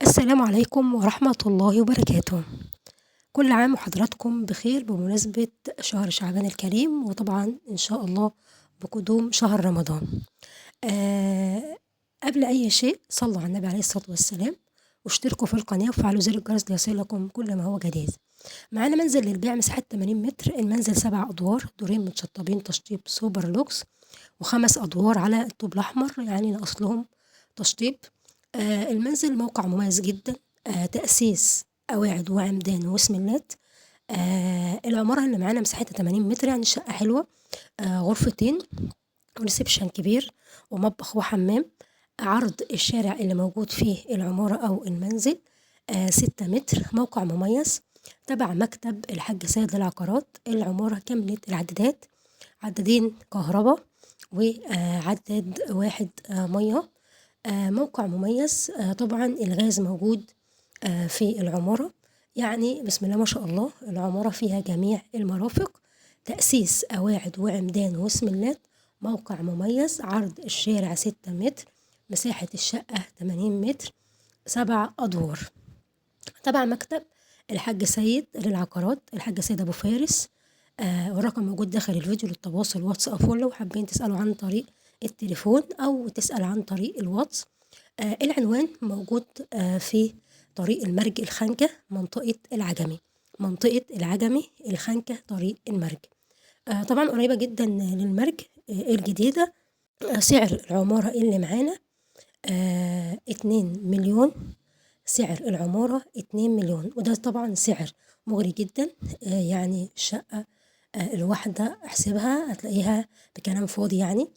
السلام عليكم ورحمة الله وبركاته. كل عام وحضراتكم بخير بمناسبة شهر شعبان الكريم، وطبعا إن شاء الله بقدوم شهر رمضان. قبل أي شيء صلوا على النبي عليه الصلاة والسلام، واشتركوا في القناة وفعلوا زر الجرس ليصلكم كل ما هو جديد. معانا منزل للبيع مساحة 80 متر، المنزل 7 أدوار، دورين متشطبين تشطيب سوبر لوكس، و5 أدوار على الطوب الأحمر يعني أصلهم تشطيب. المنزل موقع مميز جدا، تأسيس قواعد وعمدان واسمنتات. العمارة اللي معانا مساحتها 80 متر، يعني شقة حلوة، غرفتين وريسبشن كبير ومطبخ وحمام. عرض الشارع اللي موجود فيه العمارة أو المنزل 6 متر، موقع مميز تبع مكتب الحاج سيد للعقارات. العمارة كاملة العدادات، عدادين كهرباء وعداد واحد مية. موقع مميز. طبعا الغاز موجود في العمارة، يعني بسم الله ما شاء الله. العمارة فيها جميع المرافق، تأسيس قواعد وعمدان واسمنتات. موقع مميز. عرض الشارع 6 متر، مساحة الشقة 80 متر، 7 أدوار. تبع مكتب الحاج سيد للعقارات، الحاج سيد أبو فارس. والرقم موجود داخل الفيديو للتواصل واتساب، لو حابين تسألوا عن طريق التليفون أو تسأل عن طريق الواتس. العنوان موجود في طريق المرج الخنكة، منطقة العجمي الخنكة طريق المرج. طبعا قريبة جدا للمرج الجديدة. سعر العمارة اللي معانا 2 مليون. سعر العمارة 2 مليون، وده طبعا سعر مغري جدا. يعني الشقة الواحدة احسبها هتلاقيها بكلام فاضي يعني.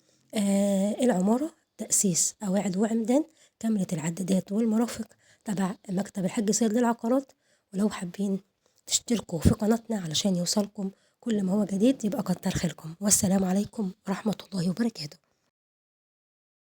العمارة تأسيس قواعد وعمدان، كاملة العدادات والمرافق، تبع مكتب الحاج سيد للعقارات. ولو حابين تشتركوا في قناتنا علشان يوصلكم كل ما هو جديد، يبقى كتر خيركم. والسلام عليكم ورحمة الله وبركاته.